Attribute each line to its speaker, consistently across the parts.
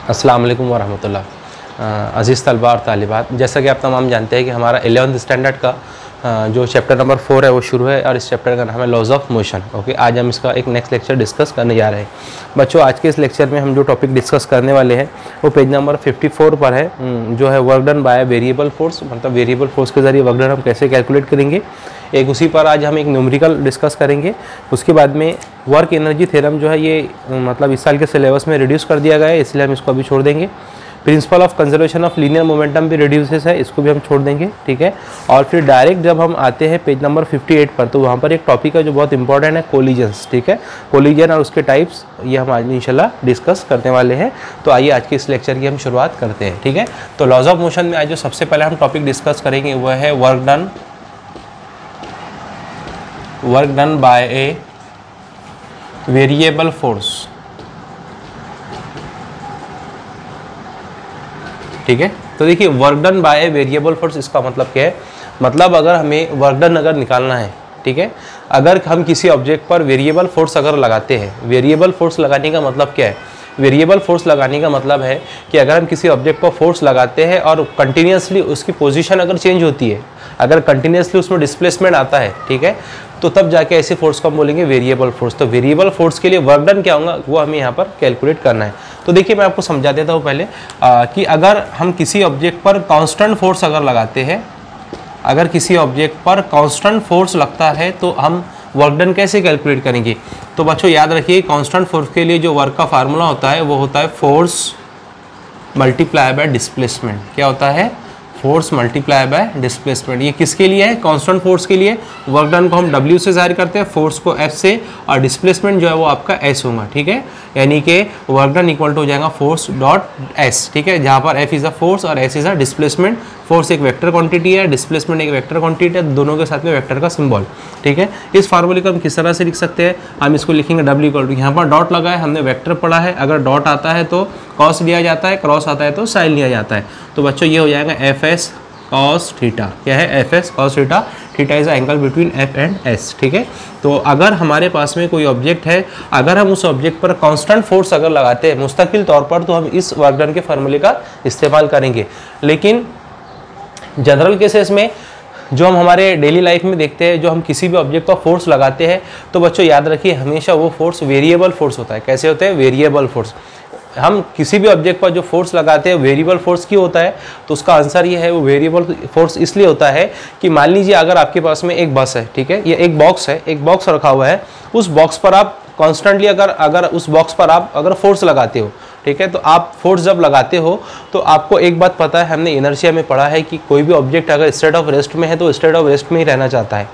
Speaker 1: अस्सलाम वालेकुम वरहमतुल्लाह। अज़ीज़ तलबा और तालिबात, जैसा कि आप तमाम जानते हैं कि हमारा 11th स्टैंडर्ड का जो चैप्टर नंबर 4 है वो शुरू है और इस चैप्टर का नाम है लॉज ऑफ मोशन। ओके, आज हम इसका एक नेक्स्ट लेक्चर डिस्कस करने जा रहे हैं। बच्चों, आज के इस लेक्चर में हम जो टॉपिक डिस्कस करने वाले हैं वो पेज नंबर 54 पर है, जो है work done by variable force. मतलब वेरिएबल फोर्स के ज़रिए वर्क डन हम कैसे कैलकुलेट करेंगे, एक उसी पर आज हम एक न्यूमेरिकल डिस्कस करेंगे। उसके बाद में वर्क एनर्जी थ्योरम जो है ये मतलब इस साल के सिलेबस में रिड्यूस कर दिया गया है, इसलिए हम इसको अभी छोड़ देंगे। Principle of conservation of linear momentum भी रिड्यूसेस है, इसको भी हम छोड़ देंगे, ठीक है। और फिर डायरेक्ट जब हम आते हैं पेज नंबर 58 पर, तो वहाँ पर एक टॉपिक है जो बहुत इंपॉर्टेंट है, कोलिजन्स, ठीक है। कोलिजन और उसके टाइप्स ये हम आज इंशाल्लाह डिस्कस करने वाले हैं। तो आइए आज के इस लेक्चर की हम शुरुआत करते हैं, ठीक है। तो लॉज ऑफ मोशन में आज जो सबसे पहले हम टॉपिक डिस्कस करेंगे वह है work done by a variable force, ठीक है। तो देखिए, work done by a variable force, इसका मतलब क्या है? मतलब अगर हमें वर्क डन अगर निकालना है, ठीक है, अगर हम किसी ऑब्जेक्ट पर वेरिएबल फोर्स अगर लगाते हैं, वेरिएबल फोर्स लगाने का मतलब क्या है? वेरिएबल फोर्स लगाने का मतलब है कि अगर हम किसी ऑब्जेक्ट पर फोर्स लगाते हैं और कंटिन्यूसली उसकी पोजीशन अगर चेंज होती है, अगर कंटिन्यूसली उसमें डिस्प्लेसमेंट आता है, ठीक है, तो तब जाके ऐसे फोर्स को हम बोलेंगे वेरिएबल फोर्स। तो वेरिएबल फोर्स के लिए वर्क डन क्या होगा वो हमें यहाँ पर कैलकुलेट करना है। तो देखिए, मैं आपको समझा देता हूँ पहले कि अगर हम किसी ऑब्जेक्ट पर कांस्टेंट फोर्स अगर लगाते हैं, अगर किसी ऑब्जेक्ट पर कांस्टेंट फोर्स लगता है तो हम वर्क डन कैसे कैलकुलेट करेंगे? तो बच्चों याद रखिए, कांस्टेंट फोर्स के लिए जो वर्क का फार्मूला होता है वो होता है फोर्स मल्टीप्लाई बाय डिस्प्लेसमेंट। क्या होता है? Force multiply by displacement. ये किसके लिए है? कांस्टेंट फोर्स के लिए। वर्क डन को हम W से जाहिर करते हैं, फोर्स को F से, और डिस्प्लेसमेंट जो है वो आपका S होगा, ठीक है। यानी कि वर्क डन इक्वल टू हो जाएगा फोर्स डॉट S, ठीक है, जहाँ पर F इज़ अ फोर्स और S is a displacement. Force एक वेक्टर क्वांटिटी है, डिस्प्लेसमेंट एक वेक्टर क्वांटिटी है, दोनों के साथ में वेक्टर का सिंबल, ठीक है। इस फार्मूले को हम किस तरह से लिख सकते हैं? हम इसको लिखेंगे W इक्वल टू, यहाँ पर डॉट लगा है, हमने वेक्टर पढ़ा है, अगर डॉट आता है तो कॉस लिया जाता है, क्रॉस आता है तो साइन लिया जाता है। तो बच्चों ये हो जाएगा Fs cos थीटा। क्या है? Fs cos theta. Theta is angle between F and S, ठीक है। तो अगर हमारे पास में कोई ऑब्जेक्ट है, अगर हम उस ऑब्जेक्ट पर कांस्टेंट फोर्स अगर लगाते हैं मुस्तकिल तौर पर, तो हम इस वर्क डन के फार्मूले का इस्तेमाल करेंगे। लेकिन जनरल केसेस में जो हम हमारे डेली लाइफ में देखते हैं, जो हम किसी भी ऑब्जेक्ट पर फोर्स लगाते हैं, तो बच्चों याद रखिए हमेशा वो फोर्स वेरिएबल फोर्स होता है। कैसे होते हैं? Variable force. हम किसी भी ऑब्जेक्ट पर जो फोर्स लगाते हैं वेरिएबल फोर्स क्यों होता है? तो उसका आंसर ये है, वो वेरिएबल फोर्स इसलिए होता है कि मान लीजिए अगर आपके पास में एक बस है, ठीक है, ये एक बॉक्स है, एक बॉक्स रखा हुआ है, उस बॉक्स पर आप कॉन्स्टेंटली अगर उस बॉक्स पर आप अगर फोर्स लगाते हो, ठीक है, तो आप फोर्स जब लगाते हो तो आपको एक बात पता है, हमने इनर्शिया में पढ़ा है कि कोई भी ऑब्जेक्ट अगर स्टेट ऑफ रेस्ट में है तो स्टेट ऑफ रेस्ट में ही रहना चाहता है,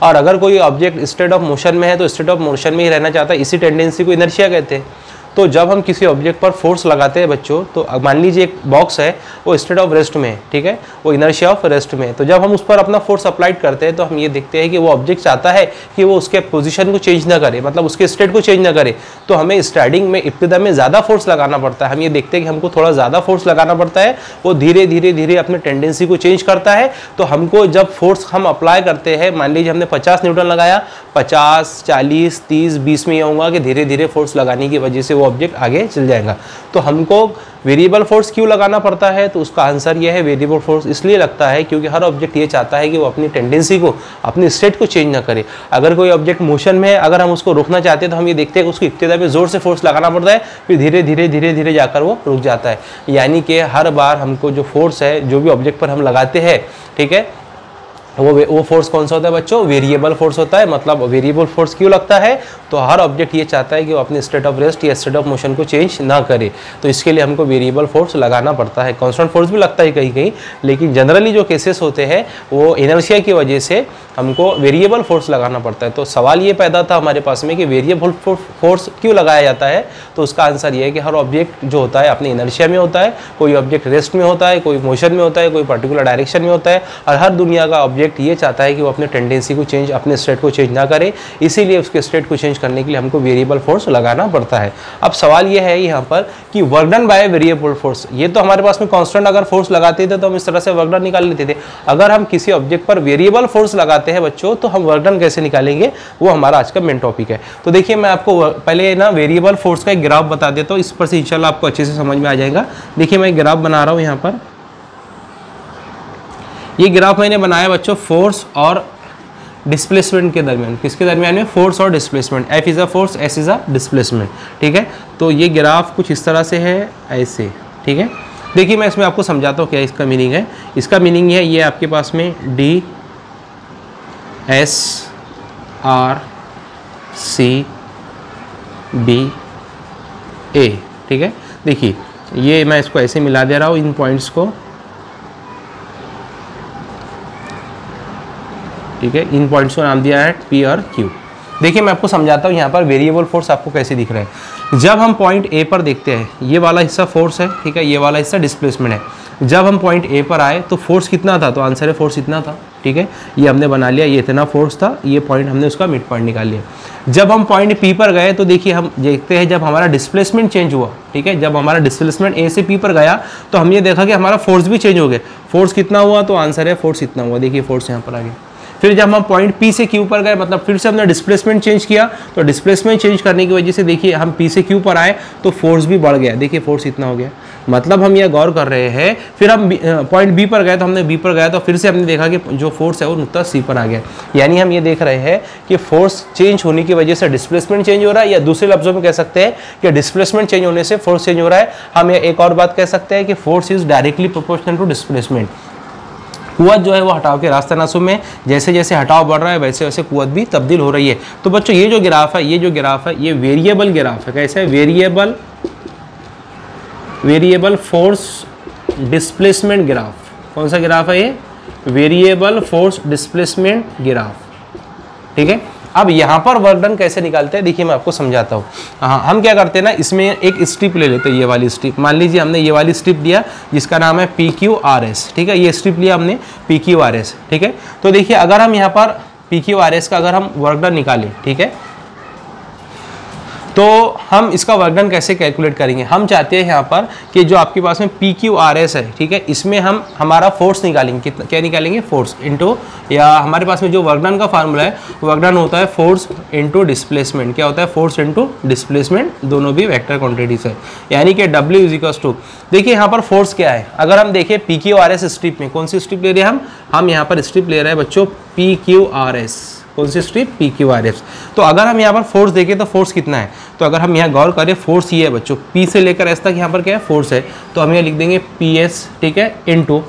Speaker 1: और अगर कोई ऑब्जेक्ट स्टेट ऑफ मोशन में है तो स्टेट ऑफ मोशन में ही रहना चाहता है। इसी टेंडेंसी को इनर्शिया कहते हैं। तो जब हम किसी ऑब्जेक्ट पर फोर्स लगाते हैं बच्चों, तो मान लीजिए एक बॉक्स है, वो स्टेट ऑफ रेस्ट में है, ठीक है, वो इनर्शिया ऑफ रेस्ट में है। तो जब हम उस पर अपना फोर्स अप्लाइड करते हैं तो हम ये देखते हैं कि वो ऑब्जेक्ट चाहता है कि वो उसके पोजीशन को चेंज ना करे, मतलब उसके स्टेट को चेंज ना करे। तो हमें स्टार्टिंग में, इब्तिदा में ज़्यादा फोर्स लगाना पड़ता है। हम ये देखते हैं कि हमको थोड़ा ज़्यादा फोर्स लगाना पड़ता है, वो धीरे धीरे धीरे अपने टेंडेंसी को चेंज करता है। तो हमको जब फोर्स हम अप्लाई करते हैं, मान लीजिए हमने 50 न्यूटन लगाया, 50, 40, 30, 20 में ये होगा कि धीरे धीरे फोर्स लगाने की वजह से वो ऑब्जेक्ट आगे चल जाएगा। तो हमको वेरिएबल फोर्स क्यों लगाना पड़ता है? तो उसका आंसर यह है, वेरिएबल फोर्स इसलिए लगता है क्योंकि हर ऑब्जेक्ट ये चाहता है कि वो अपनी टेंडेंसी को, अपनी स्टेट को चेंज ना करे। अगर कोई ऑब्जेक्ट मोशन में है, अगर हम उसको रोकना चाहते हैं तो हम ये देखते हैं कि उसको इब्तिदा में जोर से फोर्स लगाना पड़ता है, फिर धीरे धीरे धीरे धीरे जाकर वो रुक जाता है। यानी कि हर बार हमको जो फोर्स है, जो भी ऑब्जेक्ट पर हम लगाते हैं, ठीक है, वो फोर्स कौन सा होता है बच्चों? वेरिएबल फोर्स होता है। मतलब वेरिएबल फोर्स क्यों लगता है? तो हर ऑब्जेक्ट ये चाहता है कि वो अपने स्टेट ऑफ रेस्ट या स्टेट ऑफ मोशन को चेंज ना करे, तो इसके लिए हमको वेरिएबल फोर्स लगाना पड़ता है। कांस्टेंट फोर्स भी लगता है कहीं कहीं, लेकिन जनरली जो केसेस होते हैं वो इनर्शिया की वजह से हमको वेरिएबल फोर्स लगाना पड़ता है। तो सवाल ये पैदा था हमारे पास में कि वेरिएबल फोर्स क्यों लगाया जाता है? तो उसका आंसर ये है कि हर ऑब्जेक्ट जो होता है अपने इनर्शिया में होता है, कोई ऑब्जेक्ट रेस्ट में होता है, कोई मोशन में होता है, कोई पर्टिकुलर डायरेक्शन में होता है, और हर दुनिया का ऑब्जेक्ट ऑब्जेक्ट ये चाहता है कि वो अपने टेंडेंसी को चेंज, अपने स्टेट को चेंज ना करे, इसीलिए उसके स्टेट को चेंज करने के लिए हमको वेरिएबल फोर्स लगाना पड़ता है। अब सवाल ये है यहाँ पर कि work done by variable force, ये तो हमारे पास में कांस्टेंट अगर फोर्स लगाते थे तो हम इस तरह से वर्क डन निकाल लेते थे। अगर हम किसी ऑब्जेक्ट पर वेरिएबल फोर्स लगाते हैं बच्चों तो हम वर्क डन कैसे निकालेंगे, वो हमारा आज का मेन टॉपिक है। तो देखिए मैं आपको पहले ना वेरिएबल फोर्स का एक ग्राफ बता देता हूँ, इस पर से इंशाल्लाह आपको अच्छे से समझ में आ जाएगा। देखिए मैं ग्राफ बना रहा हूँ यहाँ पर, ये ग्राफ मैंने बनाया बच्चों फोर्स और डिस्प्लेसमेंट के दरमियान, किसके दरमियान में, फोर्स और displacement. F is a force, S is a displacement, ठीक है। तो ये ग्राफ कुछ इस तरह से है, ऐसे, ठीक है। देखिए मैं इसमें आपको समझाता हूँ क्या इसका मीनिंग है। इसका मीनिंग है ये आपके पास में D S R C B A, ठीक है। देखिए ये मैं इसको ऐसे मिला दे रहा हूँ इन पॉइंट्स को, ठीक है। इन पॉइंट्स को नाम दिया है P और Q। देखिए मैं आपको समझाता हूँ यहाँ पर वेरिएबल फोर्स आपको कैसे दिख रहा है। जब हम पॉइंट A पर देखते हैं, ये वाला हिस्सा फोर्स है, ठीक है, ये वाला हिस्सा डिस्प्लेसमेंट है। जब हम पॉइंट A पर आए तो फोर्स कितना था, तो आंसर है फोर्स इतना था, ठीक है। ये हमने बना लिया, ये इतना फोर्स था, ये पॉइंट हमने उसका मिड पॉइंट निकाल लिया। जब हम पॉइंट P पर गए तो देखिए हम देखते हैं जब हमारा डिस्प्लेसमेंट चेंज हुआ, ठीक है, जब हमारा डिस्प्लेसमेंट A से P पर गया तो हम ये देखा कि हमारा फोर्स भी चेंज हो गया। फोर्स कितना हुआ, तो आंसर है फोर्स इतना हुआ। देखिए फोर्स यहाँ पर आ गया। फिर जब हम पॉइंट P से Q पर गए, मतलब फिर से हमने डिस्प्लेसमेंट चेंज किया, तो डिस्प्लेसमेंट चेंज करने की वजह से देखिए हम P से Q पर आए तो फोर्स भी बढ़ गया। देखिए फोर्स इतना हो गया। मतलब हम यह गौर कर रहे हैं। फिर हम पॉइंट B पर गए तो हमने B पर गया तो फिर से हमने देखा कि जो फोर्स है वो नुक्ता C पर आ गया। यानी हम ये देख रहे हैं कि फोर्स चेंज होने की वजह से डिस्प्लेसमेंट चेंज हो रहा है, या दूसरे लफ्जों में कह सकते हैं कि डिस्प्लेसमेंट चेंज होने से फोर्स चेंज हो रहा है। हम ये एक और बात कह सकते हैं कि force is directly proportional to displacement. कुव्वत जो है वो हटाव के रास्ते नासुम में, जैसे जैसे हटाव बढ़ रहा है वैसे वैसे कुव्वत भी तब्दील हो रही है। तो बच्चों ये जो ग्राफ है, ये वेरिएबल ग्राफ है। कैसे है, वेरिएबल फोर्स डिस्प्लेसमेंट ग्राफ। कौन सा ग्राफ है ये, वेरिएबल फोर्स डिस्प्लेसमेंट ग्राफ, ठीक है। अब यहाँ पर वर्क डन कैसे निकालते हैं, देखिए मैं आपको समझाता हूँ। हाँ, हम क्या करते हैं ना, इसमें एक स्ट्रिप ले लेते हैं, ये वाली स्ट्रिप। मान लीजिए हमने ये वाली स्ट्रिप दिया जिसका नाम है PQRS, ठीक है। ये स्ट्रिप लिया हमने PQRS, ठीक है। तो देखिए अगर हम यहाँ पर PQRS का अगर हम वर्क डन निकालें, ठीक है, तो हम इसका वर्क डन कैसे कैलकुलेट करेंगे। हम चाहते हैं यहाँ पर कि जो आपके पास में PQRS है, ठीक है, इसमें हम हमारा फोर्स निकालेंगे। कितना, क्या निकालेंगे, फोर्स इनटू, या हमारे पास में जो वर्क डन का फार्मूला है, वर्क डन होता है फोर्स इनटू डिस्प्लेसमेंट। क्या होता है, फोर्स इनटू डिस्प्लेसमेंट, दोनों भी वेक्टर क्वांटिटीज है। यानी कि W इज इक्वल्स टू, देखिए यहाँ पर फोर्स क्या है। अगर हम देखें PQRS स्ट्रिप में, कौन सी स्ट्रिप ले रहे हैं हम यहाँ पर स्ट्रिप ले रहे हैं बच्चों PQRS। कौन सी स्ट्रिप, PQRS। तो अगर हम यहाँ पर फोर्स देखें तो फोर्स कितना है, तो अगर हम यहाँ गौर करें, फोर्स ये है बच्चों, P से लेकर S तक यहाँ पर क्या है, फोर्स है। तो हम यहाँ लिख देंगे PS, ठीक है, इनटू।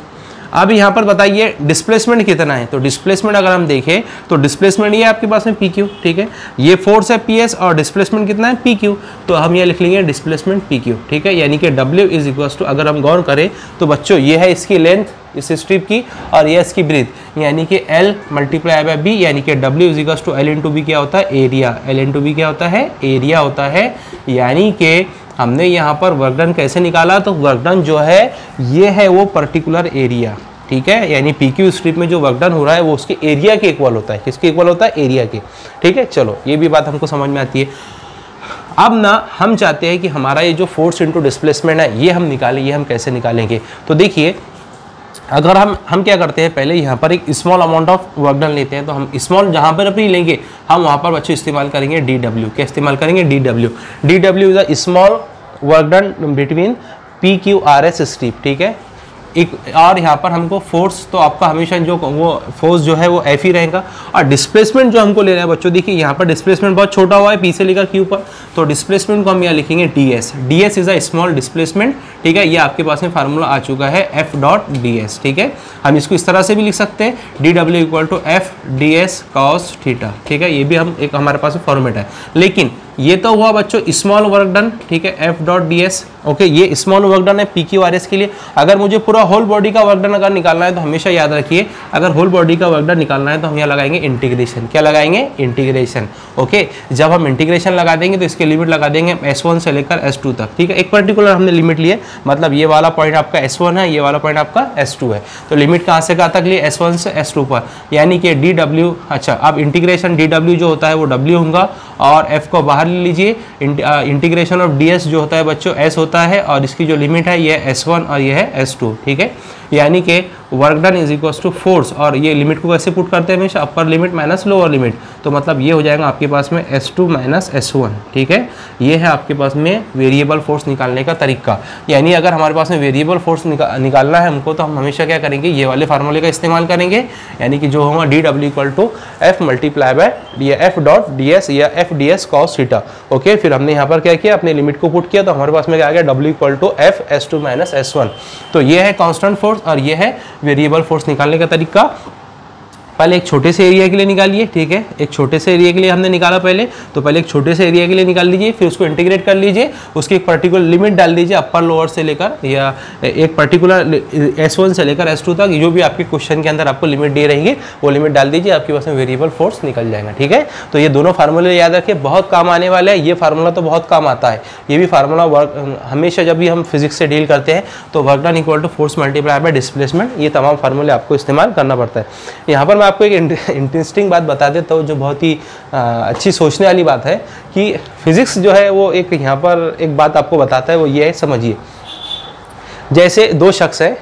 Speaker 1: अब यहाँ पर बताइए डिस्प्लेसमेंट कितना है, तो डिस्प्लेसमेंट अगर हम देखें तो डिस्प्लेसमेंट ये आपके पास में PQ, ठीक है। ये फोर्स है PS और डिस्प्लेसमेंट कितना है, PQ। तो हम ये लिख लेंगे डिस्प्लेसमेंट PQ, ठीक है। यानी कि W इज इक्वल्स टू, अगर हम गौर करें तो बच्चों ये है इसकी लेंथ इस स्ट्रिप की, और ये इसकी ब्रीथ, यानी कि L मल्टीप्लाई बाय B, यानी कि W is equals to L into B क्या होता है, एरिया। L इंटू B क्या होता है, एरिया होता है। यानी कि हमने यहाँ पर वर्क डन कैसे निकाला, तो वर्क डन जो है ये है वो पर्टिकुलर एरिया, ठीक है। यानी PQ स्ट्रिप में जो वर्क डन हो रहा है वो उसके एरिया के इक्वल होता है। किसके इक्वल होता है, एरिया के, ठीक है। चलो ये भी बात हमको समझ में आती है। अब ना हम चाहते हैं कि हमारा ये जो फोर्स इंटू डिस्प्लेसमेंट है ये हम निकालें। ये हम कैसे निकालेंगे, तो देखिए अगर हम क्या करते हैं, पहले यहाँ पर एक small amount of work done लेते हैं। तो हम स्मॉल जहाँ पर अपनी लेंगे हम वहाँ पर बच्चों इस्तेमाल करेंगे DW। क्या इस्तेमाल करेंगे, DW। DW is a small work done between PQRS strip, ठीक है। एक और यहाँ पर हमको फोर्स, तो आपका हमेशा जो वो फोर्स जो है वो F ही रहेगा। और डिस्प्लेसमेंट जो हमको लेना है बच्चों, देखिए यहाँ पर डिस्प्लेसमेंट बहुत छोटा हुआ है P से लेकर Q पर, तो डिस्प्लेसमेंट को हम यहाँ लिखेंगे DS। DS is a small displacement, ठीक है। ये आपके पास में फार्मूला आ चुका है F.ds, ठीक है। हम इसको इस तरह से भी लिख सकते हैं, DW equal to F.ds cos theta, ठीक है। ये भी हम एक हमारे पास फॉर्मेट है। लेकिन ये तो हुआ बच्चों स्मॉल वर्क डन, ठीक है, F.ds। ओके ये स्मॉल वर्क डन है PQRS के लिए। अगर मुझे पूरा होल बॉडी का वर्क डन अगर निकालना है तो हमेशा याद रखिए, अगर होल बॉडी का वर्क डन निकालना है तो हम यहाँ लगाएंगे इंटीग्रेशन। क्या लगाएंगे? इंटीग्रेशन। ओके जब हम इंटीग्रेशन लगा देंगे तो इसकी लिमिट लगा देंगे S1 से लेकर S2 तक, ठीक है। एक पर्टिकुलर हमने लिमिट लिए, मतलब ये वाला पॉइंट आपका S1 है, ये वाला पॉइंट आपका S2 है, तो लिमिट कहाँ से कहाँ तक लिए? S1 से S2 पर, यानी कि DW। अच्छा अब इंटीग्रेशन DW जो होता है वो W होगा और F को बाहर ले लीजिए। इंटीग्रेशन ऑफ DS जो होता है बच्चों S होता है और इसकी जो लिमिट है ये S1 और ये है S2, ठीक है। यानी कि work done is equal to force, और ये लिमिट को कैसे पुट करते हैं हमेशा? Upper limit minus lower limit, तो मतलब ये हो जाएगा आपके पास में S2 माइनस S1, ठीक है। ये है आपके पास में वेरिएबल फोर्स निकालने का तरीका। यानी अगर हमारे पास में वेरिएबल फोर्स निकालना है हमको, तो हम हमेशा क्या करेंगे? ये वाले फार्मूले का इस्तेमाल करेंगे, यानी कि जो होगा DW equal to F multiply by F dot DS या FDS cos थीटा। ओके फिर हमने यहाँ पर क्या किया? अपने लिमिट को पुट किया, तो हमारे पास में क्या आ गया? W equal to F S2 minus S1। तो ये है कांस्टेंट फोर्स और ये है वेरिएबल फोर्स निकालने का तरीका। पहले एक छोटे से एरिया के लिए निकालिए, ठीक है। एक छोटे से एरिया के लिए हमने निकाला पहले, तो पहले एक छोटे से एरिया के लिए निकाल लीजिए, फिर उसको इंटीग्रेट कर लीजिए, उसकी एक पर्टिकुलर लिमिट डाल दीजिए अपर लोअर से लेकर, या एक पर्टिकुलर S1 से लेकर S2 तक, जो भी आपके क्वेश्चन के अंदर आपको लिमिट दी रहेगी वो लिमिट डाल दीजिए, आपके पास में वेरिएबल फोर्स निकल जाएगा, ठीक है। तो ये दोनों फार्मूले याद रखिए, बहुत काम आने वाले हैं। ये फार्मूला तो बहुत काम आता है, ये भी फार्मूला वर्क हमेशा जब भी हम फिजिक्स से डील करते हैं तो work done equal to force multiply by displacement, ये तमाम फार्मूले आपको इस्तेमाल करना पड़ता है। यहाँ पर मैं आपको एक इंटरेस्टिंग बात बता देता हूँ, जो बहुत ही अच्छी सोचने वाली बात है, कि फिजिक्स जो है वो एक यहाँ पर एक बात आपको बताता है, वो ये है, समझिए। जैसे दो शख्स है,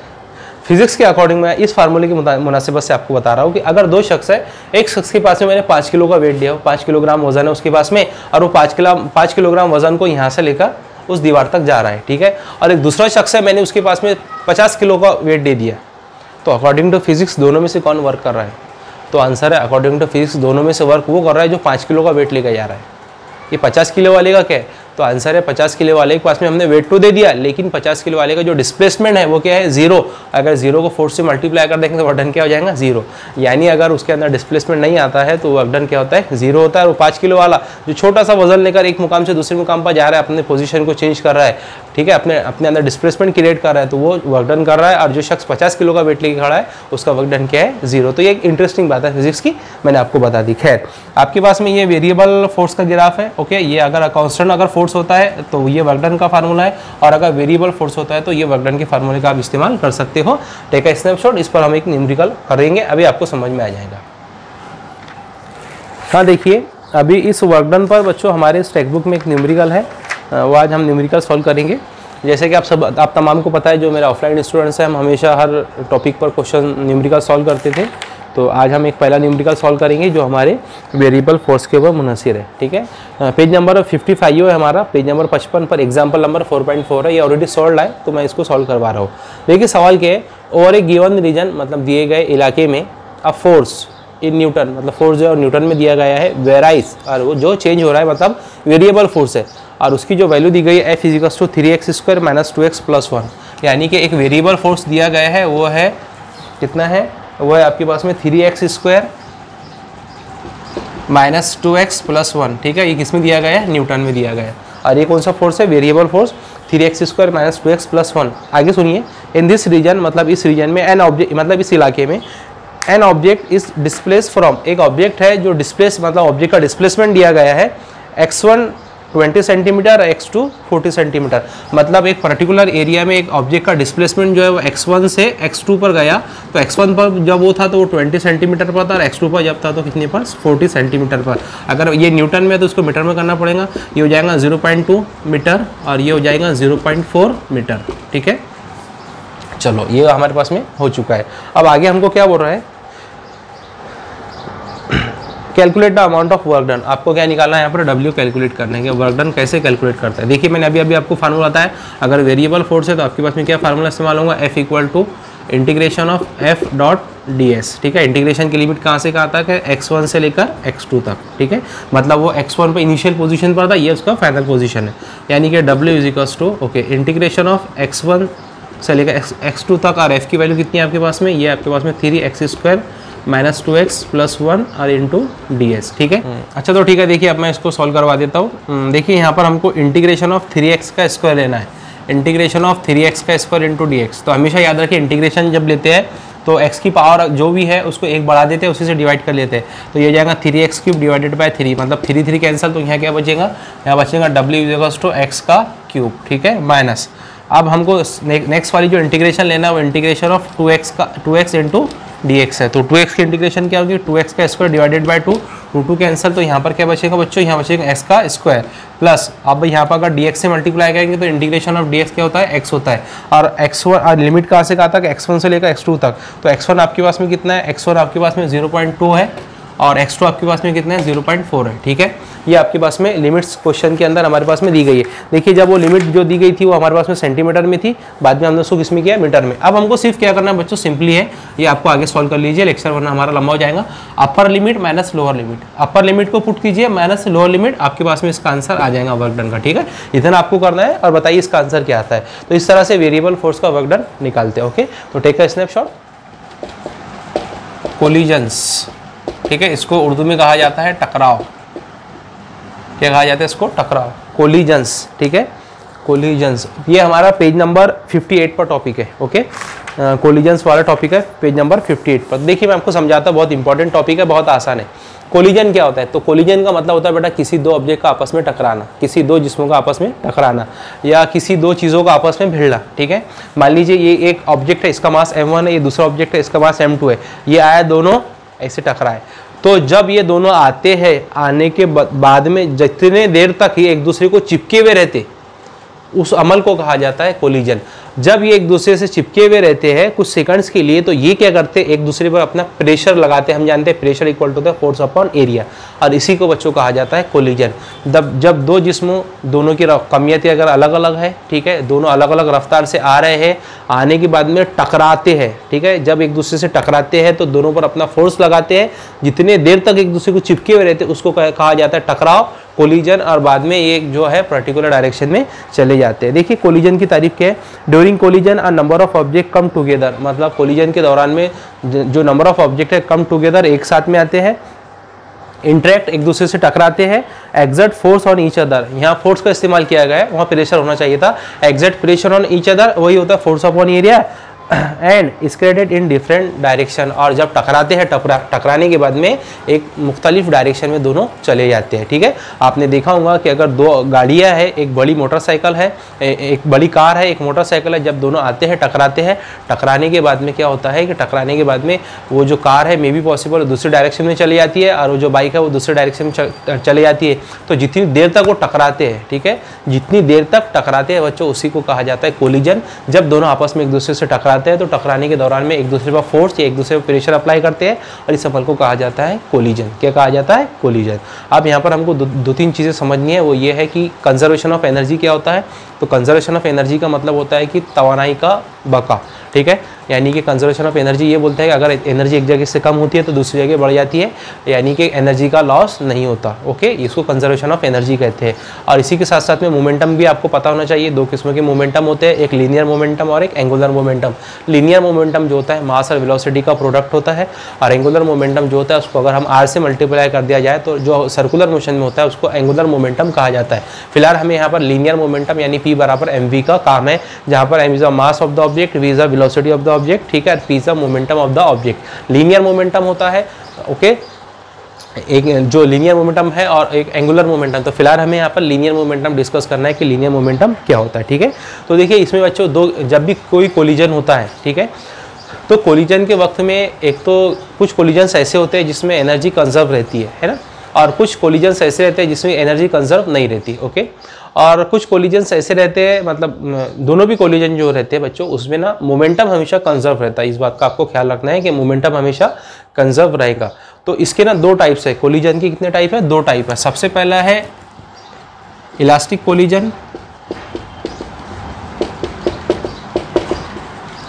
Speaker 1: फिजिक्स के अकॉर्डिंग मैं इस फार्मूले की मुनासिबत से आपको बता रहा हूँ कि अगर दो शख्स है, एक शख्स के पास में मैंने 5 किलो का वेट दिया, 5 किलोग्राम वजन है उसके पास में, और वो 5 किलोग्राम वजन को यहाँ से लेकर उस दीवार तक जा रहा है, ठीक है। और एक दूसरा शख्स है, मैंने उसके पास में 50 किलो का वेट दे दिया, तो अकॉर्डिंग टू फिजिक्स दोनों में से कौन वर्क कर रहा है? तो आंसर है अकॉर्डिंग टू फिजिक्स दोनों में से वर्क वो कर रहा है जो 5 किलो का वेट लेकर जा रहा है। ये 50 किलो वाले का क्या है? तो आंसर है 50 किलो वाले के पास में हमने वेट तो दे दिया, लेकिन 50 किलो वाले का जो डिस्प्लेसमेंट है वो क्या है? 0। अगर 0 को फोर्स से मल्टीप्लाई कर देंगे तो वर्क डन क्या हो जाएगा? 0। यानी अगर उसके अंदर डिस्प्लेसमेंट नहीं आता है तो वर्क डन क्या होता है? 0 होता है। और 5 किलो वाला जो छोटा सा वजन लेकर एक मुकाम से दूसरे मुकाम पर जा रहा है, अपने पोजीशन को चेंज कर रहा है, ठीक है, अपने अंदर डिस्प्लेसमेंट क्रिएट कर रहा है, तो वो वर्क डन कर रहा है। और जो शख्स 50 किलो का वेट लेकर खड़ा है उसका वर्क डन क्या है? 0। तो ये एक इंटरेस्टिंग बात है फिजिक्स की, मैंने आपको बता दी। खैर, आपके पास में ये वेरिएबल फोर्स का ग्राफ है, ओके। ये अगर कांस्टेंट अगर फोर्स होता है तो ये वर्क डन का फार्मूला है, और अगर वेरिएबल फोर्स होता है तो ये वर्क डन के फार्मूले का आप इस्तेमाल कर सकते हो। टेक अ स्नैपशॉट, इस पर हम एक न्यूमेरिकल करेंगे, अभी आपको समझ में आ जाएगा। हाँ देखिए, अभी इस वर्क डन पर बच्चों हमारे इस टेक्स्ट बुक में एक न्यूमेरिकल है, वो आज हम न्यूमेरिकल सॉल्व करेंगे। जैसे कि आप तमाम को पता है, जो मेरा ऑफलाइन स्टूडेंट्स हैं, हम हमेशा हर टॉपिक पर क्वेश्चन न्यूमेरिकल सॉल्व करते थे। तो आज हम एक पहला न्यूमेरिकल सॉल्व करेंगे जो हमारे वेरिएबल फोर्स के ऊपर मुनहसिर है, ठीक है। पेज नंबर 55 है हमारा, पेज नंबर 55 पर एग्जाम्पल नंबर 4.4 है। ये ऑलरेडी सॉल्व है तो मैं इसको सॉल्व करवा रहा हूँ। देखिए सवाल क्या है, ओवर ए गिवन रीजन, मतलब दिए गए इलाके में अ फोर्स इन न्यूटन, मतलब फोर्स जो न्यूटन में दिया गया है, वेराइज, और वो जो चेंज हो रहा है मतलब वेरिएबल फोर्स है, और उसकी जो वैल्यू दी गई है F = 3x² - 2x + 1, यानी कि एक वेरिएबल फोर्स दिया गया है, वो है कितना है? वो है आपके पास में 3x² - 2x + 1, ठीक है। ये किस में दिया गया है? न्यूटन में दिया गया है। और ये कौन सा फोर्स है? Variable force 3x² - 2x + 1। आगे सुनिए, इन दिस रीजन, मतलब इस रीजन में एन ऑब्जेक्ट, मतलब इस इलाके में an object is displace from, एक ऑब्जेक्ट है जो डिस्प्लेस, मतलब ऑब्जेक्ट का डिस्प्लेसमेंट दिया गया है x1 20 सेंटीमीटर, x2 40 सेंटीमीटर। मतलब एक पर्टिकुलर एरिया में एक ऑब्जेक्ट का डिस्प्लेसमेंट जो है वो x1 से x2 पर गया, तो x1 पर जब वो था तो वो 20 सेंटीमीटर पर था, और x2 पर जब था तो कितने पर? 40 सेंटीमीटर पर। अगर ये न्यूटन में है तो उसको मीटर में करना पड़ेगा। ये हो जाएगा 0.2 मीटर और ये हो जाएगा 0.4 मीटर, ठीक है। चलो, ये हमारे पास में हो चुका है। अब आगे हमको क्या बोल रहा है? Calculate the amount of work done. आपको क्या निकालना है यहाँ पर? W कैलकुलेट करना है कि वर्क डन कैसे कैलकुलेट करता है। देखिए, मैंने अभी आपको फार्मूला बताया, अगर वेरिएबल फोर्स है तो आपके पास में क्या फार्मूला इस्तेमाल होगा? F = integration of F dot DS, ठीक है। इंटीग्रेशन की लिमिट कहाँ से कहाँ तक है? x1 से लेकर x2 तक, ठीक है। मतलब वो x1 पर इनिशियल पोजीशन पर था, ये उसका फाइनल पोजीशन है, यानी कि W = okay integration of x1 से लेकर x2 तक। और f की वैल्यू कितनी है आपके पास में? ये आपके पास में 3x² - 2x + 1 और इंटू DS, ठीक है। अच्छा, तो ठीक है, देखिए अब मैं इसको सॉल्व करवा देता हूँ। देखिए यहाँ पर हमको इंटीग्रेशन ऑफ 3x² लेना है। इंटीग्रेशन ऑफ 3x का स्क्वायर इंटू dx। तो हमेशा याद रखिए इंटीग्रेशन जब लेते हैं तो x की पावर जो भी है उसको एक बढ़ा देते हैं, उसी से डिवाइड कर लेते हैं। तो ये जाएगा 3x क्यूब डिवाइडेड बाय 3, मतलब 3 कैंसिल, तो यहाँ क्या बचेगा, यहाँ बचेगा w=x का क्यूब, ठीक है, माइनस। अब हमको नेक्स्ट वाली जो इंटीग्रेशन लेना है वो integration of 2x into dx है। तो 2x की इंटीग्रेशन क्या होगी, 2x का स्क्वायर डिवाइडेड बाय 2 कैंसिल, तो यहाँ पर क्या बचेगा बच्चों, यहाँ बचेगा x का स्क्वायर प्लस, अब यहाँ पर अगर dx से मल्टीप्लाई करेंगे तो इंटीग्रेशन ऑफ dx क्या होता है, x होता है। और x1 लिमिट कहाँ से कहा था कि x1 से लेकर x2 तक, तो x1 आपके पास में कितना है, x1 आपके पास में 0.2 है और x2 आपके पास में कितना है, 0.4 है, ठीक है। ये आपके पास में लिमिट्स क्वेश्चन के अंदर हमारे पास में दी गई है। देखिए जब वो लिमिट जो दी गई थी वो हमारे पास में सेंटीमीटर में थी, बाद में हमने उसको किस में किया, मीटर में। अब हमको सिर्फ क्या करना है बच्चों, सिंपली है, ये आपको आगे सॉल्व कर लीजिए, लेक्चर वरना हमारा लंबा हो जाएगा। अपर limit minus lower limit, upper limit को पुट कीजिए माइनस लोअर लिमिट, आपके पास में इसका आंसर आ जाएगा वर्क डन का, ठीक है। इतना आपको करना है और बताइए इसका आंसर क्या आता है। तो इस तरह से वेरिएबल फोर्स का वर्क डन निकालते हैं, ओके। तो टेक अ स्नैपशॉट, कोलिजन्स, ठीक है, इसको उर्दू में कहा जाता है टकराव। क्या कहा जाता है इसको, टकराव, कोलिजन्स, ठीक है, कोलिजन्स। ये हमारा पेज नंबर 58 पर टॉपिक है, ओके। कोलिजन्स वाला टॉपिक है पेज नंबर 58 पर। देखिए मैं आपको समझाता हूँ, बहुत इंपॉर्टेंट टॉपिक है, बहुत आसान है। कोलिजन क्या होता है, तो कोलिजन का मतलब होता है बेटा किसी दो ऑब्जेक्ट का आपस में टकराना, किसी दो जिस्मों का आपस में टकराना, या किसी दो चीज़ों का आपस में भिड़ना, ठीक है। मान लीजिए ये एक ऑब्जेक्ट है, इसका मास m1 है, ये दूसरा ऑब्जेक्ट है, इसका मास m2 है, ये आया दोनों ऐसे टकराए। तो जब ये दोनों आते हैं, आने के बाद में जितने देर तक ये एक दूसरे को चिपके हुए रहते, उस अमल को कहा जाता है कोलिजन। जब ये एक दूसरे से चिपके हुए रहते हैं कुछ सेकंड्स के लिए, तो ये क्या करते हैं, एक दूसरे पर अपना प्रेशर लगाते हैं। हम जानते हैं pressure equal to the force upon area, और इसी को बच्चों कहा जाता है कोलिजन। जब दो जिस्मों, दोनों की कमियत अगर अलग अलग है, ठीक है, दोनों अलग अलग रफ्तार से आ रहे हैं, आने के बाद में टकराते हैं, ठीक है। जब एक दूसरे से टकराते हैं तो दोनों पर अपना फोर्स लगाते हैं, जितने देर तक एक दूसरे को चिपके हुए रहते हैं उसको कहा जाता है टकराव, कोलिजन, और बाद में ये जो है पर्टिकुलर डायरेक्शन में चले जाते हैं। देखिए कोलिजन की तारीफ क्या है, during collision a number of object come together, मतलब कोलिजन के दौरान में जो नंबर ऑफ ऑब्जेक्ट है कम टुगेदर, एक साथ में आते हैं, इंटरेक्ट, एक दूसरे से टकराते हैं, exert force on each other, यहाँ फोर्स का इस्तेमाल किया गया है, वहाँ प्रेशर होना चाहिए था, exert pressure on each other, वही होता है force upon area, and spreaded in different direction. और जब टकराते हैं, टकराने के बाद में एक मुख्तलिफ डायरेक्शन में दोनों चले जाते हैं, ठीक है। आपने देखा होगा कि अगर दो गाड़ियां हैं, एक बड़ी मोटरसाइकिल है, एक बड़ी कार है, एक मोटरसाइकिल है, जब दोनों आते हैं, टकराते हैं, टकराने के बाद में क्या होता है कि टकराने के बाद में वो जो कार है मे बी पॉसिबल दूसरी डायरेक्शन में चली जाती है, और वो जो बाइक है वो दूसरी डायरेक्शन में चली जाती है। तो जितनी देर तक वो टकराते हैं, ठीक है, जितनी देर तक टकराते हैं बच्चों, उसी को कहा जाता है कोलिजन। जब दोनों आपस में एक दूसरे से टकराते हैं तो टकराने के दौरान में एक दूसरे पर फोर्स या एक दूसरे पर प्रेशर अप्लाई करते हैं, और इस अमल को कहा जाता है कोलिजन। क्या कहा जाता है, कोलिजन। अब यहाँ पर हमको दो तीन चीज़ें समझनी है, वो ये है कि कंजर्वेशन ऑफ एनर्जी क्या होता है। तो कंजर्वेशन ऑफ एनर्जी का मतलब होता है कि तवानाई का बका, ठीक है, यानी कि कंजर्वेशन ऑफ एनर्जी ये बोलता है कि अगर एनर्जी एक जगह से कम होती है तो दूसरी जगह बढ़ जाती है, यानी कि एनर्जी का लॉस नहीं होता, ओके, इसको कंजर्वेशन ऑफ एनर्जी कहते हैं। और इसी के साथ साथ में मोमेंटम भी आपको पता होना चाहिए, दो किस्म के मोमेंटम होते हैं, एक लीनियर मोमेंटम और एक एंगुलर मोमेंटम। लीनियर मोमेंटम जो होता है मास और वेलोसिटी का प्रोडक्ट होता है, और एंगुलर मोमेंटम जो होता है उसको अगर हम r से मल्टीप्लाई कर दिया जाए तो जो सर्कुलर मोशन में होता है उसको एंगुलर मोमेंटम कहा जाता है। फिलहाल हमें यहाँ पर लीनियर मोमेंटम यानी P बराबर mv का काम है, जहाँ पर m is the mass of the object, v is the velocity of the object, ठीक है, p is the momentum of the object. Linear momentum होता है, ओके, एक जो लीनियर मोमेंटम है और एक एंगुलर मोमेंटम। तो फिलहाल हमें यहाँ पर लीनियर मोमेंटम डिस्कस करना है कि लीनियर मोमेंटम क्या होता है, ठीक है। तो देखिए इसमें बच्चों जब भी कोई कोलिजन होता है, ठीक है, तो कोलिजन के वक्त में एक तो कुछ कोलिजन्स ऐसे होते हैं जिसमें एनर्जी कंजर्व रहती है ना, और कुछ कोलिजन्स ऐसे रहते हैं जिसमें एनर्जी कंजर्व नहीं रहती, ओके। और कुछ कोलिजन्स ऐसे रहते हैं, मतलब दोनों भी कोलिजन जो रहते हैं बच्चों उसमें ना मोमेंटम हमेशा कंजर्व रहता है। इस बात का आपको ख्याल रखना है कि मोमेंटम हमेशा कंजर्व रहेगा। तो इसके ना दो टाइप्स है, कोलिजन के कितने टाइप है, दो टाइप है। सबसे पहला है इलास्टिक कोलिजन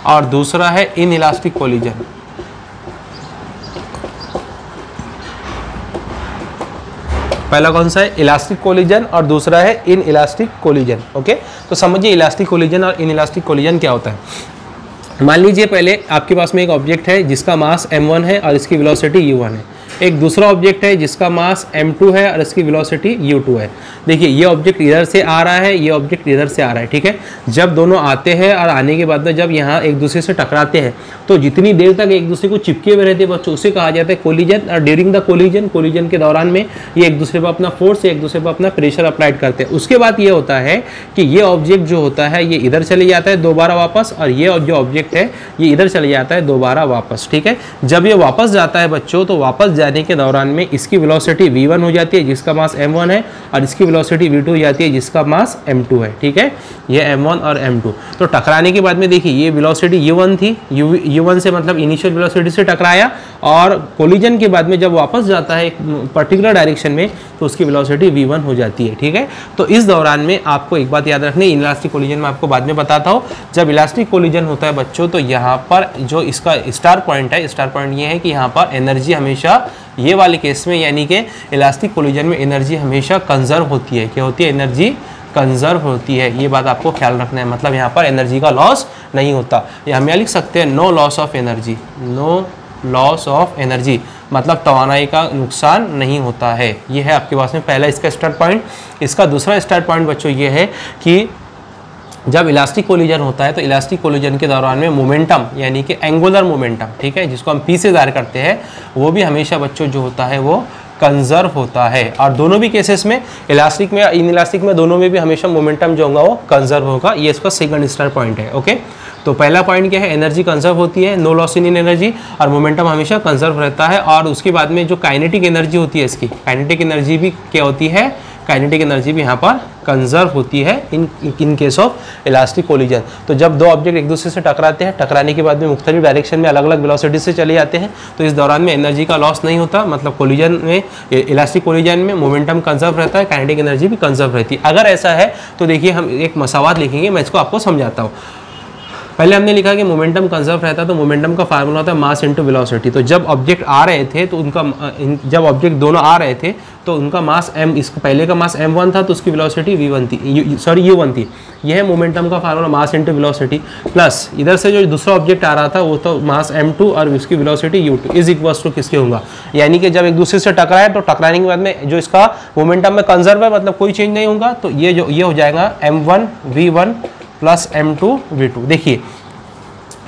Speaker 1: और दूसरा है इन इलास्टिक कोलिजन। पहला कौन सा है, इलास्टिक कोलिजन, और दूसरा है इन इलास्टिक कोलिजन, ओके। तो समझिए इलास्टिक कोलिजन और इन इलास्टिक कोलिजन क्या होता है। मान लीजिए पहले आपके पास में एक ऑब्जेक्ट है जिसका मास m1 है और इसकी वेलोसिटी u1 है, एक दूसरा ऑब्जेक्ट है जिसका मास m2 है और इसकी वेलोसिटी u2 है। देखिए ये ऑब्जेक्ट इधर से आ रहा है, ये ऑब्जेक्ट इधर से आ रहा है, ठीक है। जब दोनों आते हैं और आने के बाद में जब यहाँ एक दूसरे से टकराते हैं तो जितनी देर तक एक दूसरे को चिपके हुए रहते हैं बच्चों, उसे कहा जाता है कोलिजन। और ड्यूरिंग द कोलिजन के दौरान में ये एक दूसरे पर अपना फोर्स, एक दूसरे पर अपना प्रेशर अप्लाइड करते हैं। उसके बाद ये होता है कि ये ऑब्जेक्ट जो होता है ये इधर चले जाता है दोबारा वापस, और ये जो ऑब्जेक्ट है ये इधर चले जाता है दोबारा वापस, ठीक है। जब ये वापस जाता है बच्चों तो वापस जाने के दौरान में इसकी वेलोसिटी v1 हो जाती है जिसका मास m1 है, और इसकी वेलोसिटी v2 हो जाती है जिसका मास m2 है, ठीक है। ये m1 और m2 तो टकराने के बाद में देखिए ये वेलोसिटी u1 थी, u1 से मतलब इनिशियल वेलोसिटी से टकराया, और कोलिजन के बाद में जब वापस जाता है एक पर्टिकुलर डायरेक्शन में तो उसकी वेलोसिटी v1 हो जाती है, ठीक है। तो इस दौरान में आपको एक बात याद रखनी, इलास्टिक कोलिजन में आपको बाद में बताता हूँ। जब इलास्टिक कोलिजन होता है बच्चों तो यहाँ पर जो इसका स्टार पॉइंट है, स्टार पॉइंट ये है कि यहाँ पर एनर्जी हमेशा ये वाले केस में यानी कि इलास्टिक कोलिजन में एनर्जी हमेशा कंजर्व होती है। क्या होती है? एनर्जी कंजर्व होती है। ये बात आपको ख्याल रखना है, मतलब यहाँ पर एनर्जी का लॉस नहीं होता। या हम यहाँ लिख सकते हैं no loss of energy, no loss of energy मतलब तवानाई का नुकसान नहीं होता है। ये है आपके पास में पहला इसका स्टार्ट पॉइंट। इसका दूसरा स्टार्ट पॉइंट बच्चों ये है कि जब इलास्टिक कोलिजन होता है तो इलास्टिक कोलिजन के दौरान में मोमेंटम यानी कि एंगुलर मोमेंटम, ठीक है, जिसको हम पी से ज़ाहिर करते हैं, वो भी हमेशा बच्चों जो होता है वो कंजर्व होता है। और दोनों भी केसेस में इलास्टिक में इन इलास्टिक में दोनों में भी हमेशा मोमेंटम जो होगा वो कंजर्व होगा। ये इसका सेकंड स्टार पॉइंट है। ओके, तो पहला पॉइंट क्या है? एनर्जी कंजर्व होती है, नो लॉस इन एनर्जी, और मोमेंटम हमेशा कंजर्व रहता है। और उसके बाद में जो काइनेटिक एनर्जी होती है, इसकी काइनेटिक एनर्जी भी क्या होती है? काइनेटिक एनर्जी भी यहाँ पर कंजर्व होती है in case of elastic collision. तो जब दो ऑब्जेक्ट एक दूसरे से टकराते हैं, टकराने के बाद में मुख्तलिफ डायरेक्शन में अलग अलग वेलोसिटी से चले जाते हैं, तो इस दौरान में एनर्जी का लॉस नहीं होता। मतलब कोलिजन में, इलास्टिक कोलिजन में मोमेंटम कंजर्व रहता है, काइनेटिक एनर्जी भी कंजर्व रहती है। अगर ऐसा है तो देखिए हम एक मसावात लिखेंगे, मैं इसको आपको समझाता हूँ। पहले हमने लिखा कि मोमेंटम कंजर्व रहता है, तो मोमेंटम का फार्मूला होता है मास इनटू वेलोसिटी। तो जब ऑब्जेक्ट आ रहे थे तो उनका जब ऑब्जेक्ट दोनों आ रहे थे तो उनका मास m, इसका पहले का मास m1 था तो उसकी वेलोसिटी v1 थी, u1 थी। यह है मोमेंटम का formula, mass into velocity, plus इधर से जो दूसरा ऑब्जेक्ट आ रहा था वो तो मास m2 और उसकी velocity u2 is equals to किसके होगा? यानी कि जब एक दूसरे से टकराए तो टकराने के बाद में जो इसका मोमेंटम में कंजर्व है, मतलब कोई चेंज नहीं होगा, तो ये हो जाएगा m1 v1 plus m2 v2। देखिए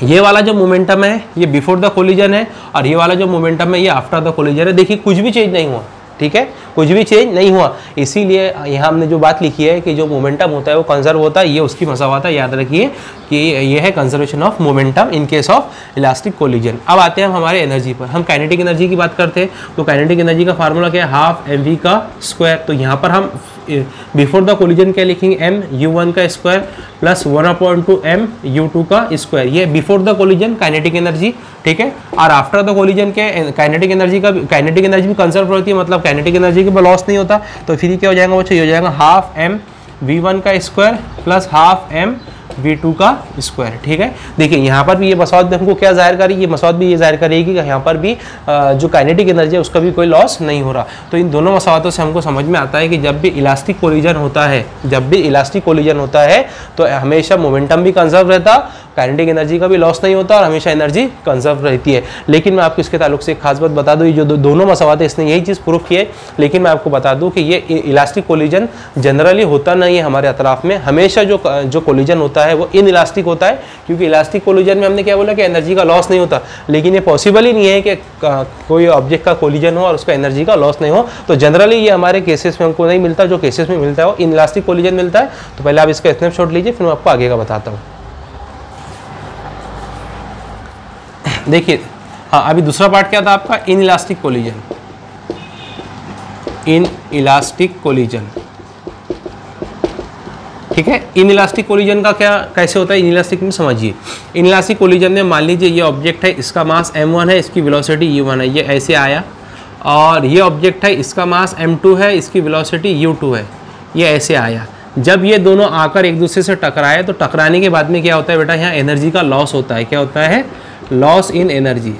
Speaker 1: ये वाला जो मोमेंटम है ये बिफोर द कोलिजन है, और ये वाला जो मोमेंटम है ये आफ्टर द कोलिजन है। देखिए कुछ भी चेंज नहीं हुआ, ठीक है, कुछ भी चेंज नहीं हुआ। इसीलिए यहाँ हमने जो बात लिखी है कि जो मोमेंटम होता है वो कंजर्व होता है, ये उसकी मसावात है। याद रखिए कि ये है conservation of momentum in case of elastic collision. अब आते हैं हम हमारे एनर्जी पर। हम काइनेटिक एनर्जी की बात करते हैं, तो काइनेटिक एनर्जी का फार्मूला क्या है? हाफ mv का स्क्वायर। तो यहाँ पर हम बिफोर द कोलिजन क्या लिखेंगे? m u1 का स्क्वायर प्लस 1/2 m u2 का स्क्वायर। ये before the collision kinetic energy, ठीक है। और आफ्टर द कोलिजन के काइनेटिक एनर्जी भी कंजर्व होती है, मतलब काइनेटिक एनर्जी का लॉस नहीं होता। तो फिर क्या हो जाएगा? वो हो जाएगा हाफ m v1 का square plus half m v2 का स्क्वायर, ठीक है। देखिए यहाँ पर भी ये मसौद भी हमको क्या जाहिर करेगी? ये मसौद भी ये जाहिर करेगी कि यहाँ पर भी जो काइनेटिक एनर्जी है उसका भी कोई लॉस नहीं हो रहा। तो इन दोनों मसौदों से हमको समझ में आता है कि जब भी इलास्टिक कोलिजन होता है, तो हमेशा मोमेंटम भी कंजर्व रहता, काइनेटिक एनर्जी का भी लॉस नहीं होता, और हमेशा एनर्जी कंजर्व रहती है। लेकिन मैं आपको इसके ताल्लुक से एक खास बात बता दूँ, ये जो दोनों मसौदे इसने यही चीज़ प्रूफ की है, लेकिन मैं आपको बता दूँ कि ये इलास्टिक कोलिजन जनरली होता नहीं है हमारे अतराफ में। हमेशा जो कोलिजन होता है वो इन इलास्टिक होता है, क्योंकि इलास्टिक कोलिजन में हमने क्या बोला कि एनर्जी का लॉस नहीं होता। लेकिन ये पॉसिबल ही नहीं है कि कोई ऑब्जेक्ट का कोलिजन हो और उसका एनर्जी का लॉस नहीं हो। तो जनरली ये हमारे केसेस में हमको नहीं मिलता, जो केसेस में मिलता है वो इन इलास्टिक कोलिजन मिलता है। तो पहले आप इसका स्नैपशॉट लीजिए, फिर मैं आपको आगे का बताता हूँ। देखिए हाँ, अभी दूसरा पार्ट क्या था आपका? In elastic collision. In elastic collision, ठीक है। इन इलास्टिक कोलिजन का क्या कैसे होता है? इन इलास्टिक में समझिए, इन इलास्टिक कोलिजन में मान लीजिए ये ऑब्जेक्ट है, इसका मास m1 है, इसकी वेलोसिटी u1 है, ये ऐसे आया। और ये ऑब्जेक्ट है, इसका मास m2 है, इसकी वेलोसिटी u2 है, ये ऐसे आया। जब ये दोनों आकर एक दूसरे से टकराए तो टकराने के बाद में क्या होता है बेटा? यहाँ एनर्जी का लॉस होता है। क्या होता है? Loss in energy.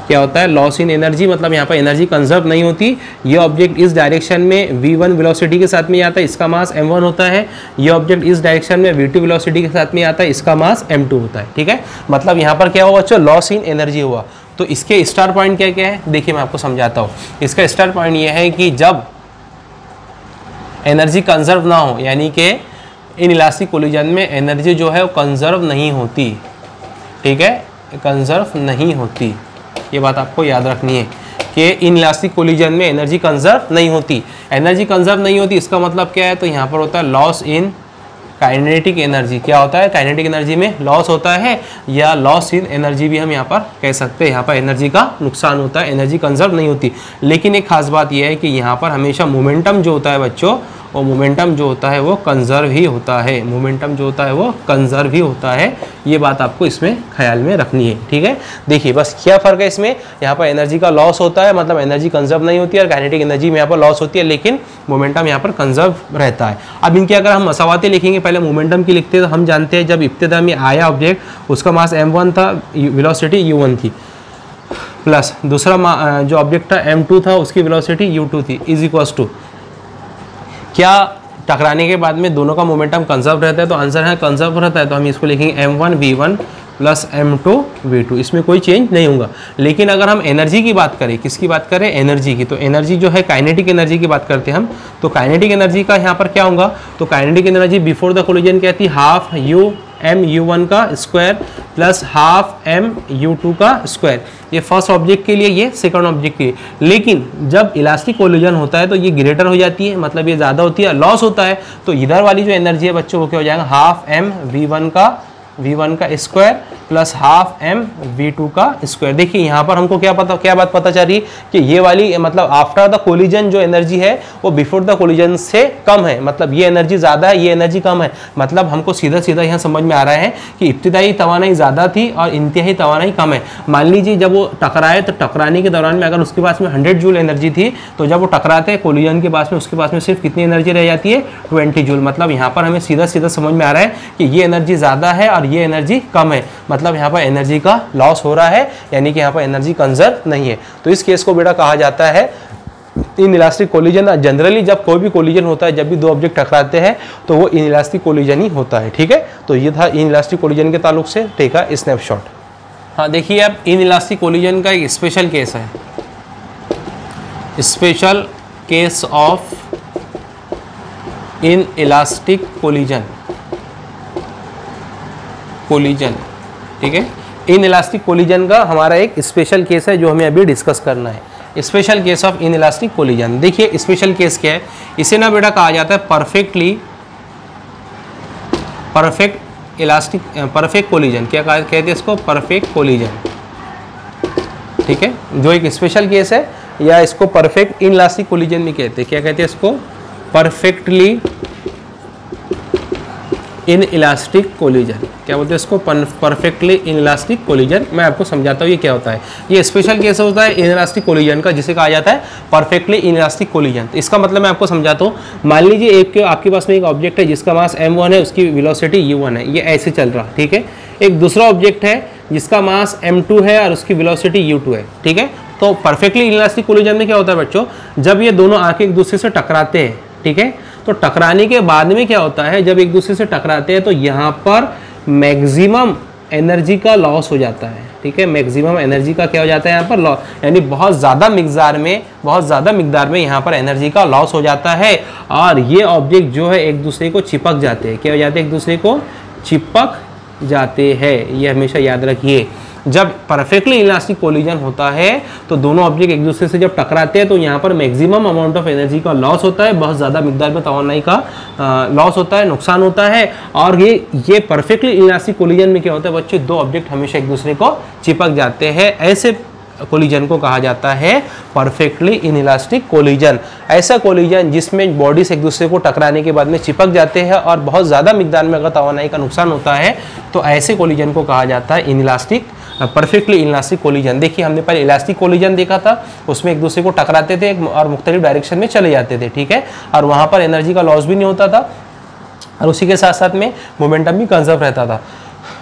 Speaker 1: क्या होता है, लॉस इन एनर्जी, मतलब यहाँ पर एनर्जी कंजर्व नहीं होती। ये ऑब्जेक्ट इस डायरेक्शन में v1 वेलोसिटी के साथ में आता है, इसका मास m1 होता है। ये ऑब्जेक्ट इस डायरेक्शन में v2 वेलोसिटी के साथ में आता है, इसका मास m2 होता है। ठीक है, मतलब यहाँ पर क्या हुआ बच्चों, लॉस इन एनर्जी हुआ। तो इसके स्टार पॉइंट क्या क्या है, देखिए मैं आपको समझाता हूँ। इसका स्टार पॉइंट ये है कि जब एनर्जी कंजर्व ना हो, यानी कि इन इलास्टिक कोलिजन में एनर्जी जो है वो कंजर्व नहीं होती। ठीक है, कंजर्व नहीं होती, ये बात आपको याद रखनी है कि इन इलास्टिक कोलिजन में एनर्जी कंजर्व नहीं होती। एनर्जी कंजर्व नहीं होती इसका मतलब क्या है, तो यहाँ पर होता है लॉस इन काइनेटिक एनर्जी। क्या होता है, काइनेटिक एनर्जी में लॉस होता है, या लॉस इन एनर्जी भी हम यहाँ पर कह सकते हैं। यहाँ पर एनर्जी का नुकसान होता है, एनर्जी कंजर्व नहीं होती। लेकिन एक खास बात यह है कि यहाँ पर हमेशा मोमेंटम जो होता है बच्चों, वो मोमेंटम जो होता है वो कंजर्व ही होता है। मोमेंटम जो होता है वो कंजर्व ही होता है, ये बात आपको इसमें ख्याल में रखनी है। ठीक है, देखिए बस क्या फ़र्क है इसमें, यहाँ पर एनर्जी का लॉस होता है, मतलब एनर्जी कंजर्व नहीं होती है, और काइनेटिक एनर्जी में यहाँ पर लॉस होती है, लेकिन मोमेंटम यहाँ पर कंजर्व रहता है। अब इनकी अगर हम मसावातें लिखेंगे, पहले मोमेंटम की लिखते हैं, तो हम जानते हैं जब इब्तिदा में आया ऑब्जेक्ट, उसका मास m1 था, वेलोसिटी u1 थी, प्लस दूसरा जो ऑब्जेक्ट था m2 था, उसकी वेलोसिटी u2 थी, इज इक्वल्स टू क्या टकराने के बाद में दोनों का मोमेंटम कंजर्व रहता है, तो आंसर है कंजर्व रहता है। तो हम इसको लिखेंगे m1 v1 plus m2 v2, इसमें कोई चेंज नहीं होगा। लेकिन अगर हम एनर्जी की बात करें, किसकी बात करें, एनर्जी की, तो एनर्जी जो है काइनेटिक एनर्जी की बात करते हैं हम। तो काइनेटिक एनर्जी का यहाँ पर क्या होगा, तो kinetic energy before the collision क्या थी, हाफ u m u1 का square plus half m u2 का स्क्वायर। ये फर्स्ट ऑब्जेक्ट के लिए, ये सेकंड ऑब्जेक्ट के लिए। लेकिन जब इलास्टिक कोलिजन होता है तो ये ग्रेटर हो जाती है, मतलब ये ज़्यादा होती है, लॉस होता है। तो इधर वाली जो एनर्जी है बच्चों वो क्या हो जाएगा, हाफ m v1 का square plus half m v2 का स्क्वायर। देखिए यहाँ पर हमको क्या बात पता चल रही है कि ये वाली मतलब आफ्टर द कोलिजन जो एनर्जी है वो बिफोर द कोलिजन से कम है, मतलब ये एनर्जी ज़्यादा है, ये एनर्जी कम है। मतलब हमको सीधा सीधा यहाँ समझ में आ रहा है कि इब्तिदाई तवानाई ज़्यादा थी और इंतहाई तवानाई कम है। मान लीजिए जब वो टकराए तो टकराने के दौरान में अगर उसके पास में 100 जूल एनर्जी थी, तो जब वो टकराते हैं कोलिजन के पास में, उसके पास में सिर्फ कितनी एनर्जी रह जाती है, 20 जूल। मतलब यहाँ पर हमें सीधा सीधा समझ में आ रहा है कि ये एनर्जी ज़्यादा है और ये एनर्जी कम है, मतलब यहाँ पर एनर्जी का लॉस हो रहा है, यानी कि यहाँ पर एनर्जी कंजर्व नहीं है। तो इस केस को बेटा कहा जाता है इन इलास्टिक कोलिजन। जनरली जब कोई भी कोलिजन होता है, जब भी दो ऑब्जेक्ट टकराते हैं तो वो इन इलास्टिक कोलिजन ही होता है। ठीक है, तो ये था इन इलास्टिक कोलिजन के ताल्लुक से टेका स्नैपशॉट। हाँ देखिए, अब इन इलास्टिक कोलिजन का एक स्पेशल केस है, special case of in elastic collision. ठीक है, इन इलास्टिक कोलिजन का हमारा एक स्पेशल केस है जो हमें अभी डिस्कस करना है। Special case of in elastic collision. देखिए स्पेशल केस क्या है, इसे ना बेटा कहा जाता है परफेक्ट कोलिजन। क्या कहते हैं इसको, परफेक्ट कोलिजन। ठीक है, जो एक स्पेशल केस है, या इसको परफेक्ट इन इलास्टिक कोलिजन भी कहते हैं। क्या कहते हैं इसको, परफेक्टली इन इलास्टिक कोलिजन। क्या बोलते हैं इसको, परफेक्टली इन इलास्टिक कोलिजन। मैं आपको समझाता हूँ ये क्या होता है। ये स्पेशल केस होता है इन इलास्टिक कोलिजन का, जिसे कहा जाता है परफेक्टली इन इलास्टिक कोलिजन। तो इसका मतलब मैं आपको समझाता हूँ। मान लीजिए आपके पास में एक ऑब्जेक्ट है जिसका मास m1 है, उसकी वेलोसिटी u1 है, ये ऐसे चल रहा। ठीक है, एक दूसरा ऑब्जेक्ट है जिसका मास m2 है और उसकी वेलोसिटी u2 है। ठीक है, तो परफेक्टली इन इलास्टिक कोलिजन में क्या होता है बच्चों, जब ये दोनों आके एक दूसरे से टकराते हैं, ठीक है, तो टकराने के बाद में क्या होता है, जब एक दूसरे से टकराते हैं तो यहाँ पर मैक्सिमम एनर्जी का लॉस हो जाता है। ठीक है, मैक्सिमम एनर्जी का क्या हो जाता है यहाँ पर लॉस, यानी बहुत ज़्यादा मिकदार में यहाँ पर एनर्जी का लॉस हो जाता है। और ये ऑब्जेक्ट जो है एक दूसरे को चिपक जाते हैं। क्या हो जाते हैं, एक दूसरे को चिपक जाते हैं। ये हमेशा याद रखिए, जब परफेक्टली इलास्टिक कोलिजन होता है तो दोनों ऑब्जेक्ट एक दूसरे से जब टकराते हैं तो यहाँ पर मैक्सिमम अमाउंट ऑफ एनर्जी का लॉस होता है, बहुत ज़्यादा मिकदार में तवानाई का लॉस होता है, नुकसान होता है। और ये परफेक्टली इलास्टिक कोलिजन में क्या होता है बच्चों, दो ऑब्जेक्ट हमेशा एक दूसरे को चिपक जाते हैं। ऐसे कोलिजन को कहा जाता है परफेक्टली इनइलास्टिक कोलिजन। ऐसा कोलिजन जिसमें बॉडीज एक दूसरे को टकराने के बाद में चिपक जाते हैं और बहुत ज़्यादा मिकदार में अगर तवानाई का नुकसान होता है तो ऐसे कोलिजन को कहा जाता है इनइलास्टिक, परफेक्टली इनइलास्टिक कोलिजन। देखिए हमने पहले इलास्टिक कोलिजन देखा था, उसमें एक दूसरे को टकराते थे और मुख्तलिफ डायरेक्शन में चले जाते थे, ठीक है, और वहाँ पर एनर्जी का लॉस भी नहीं होता था और उसी के साथ साथ में मोमेंटम भी कंजर्व रहता था।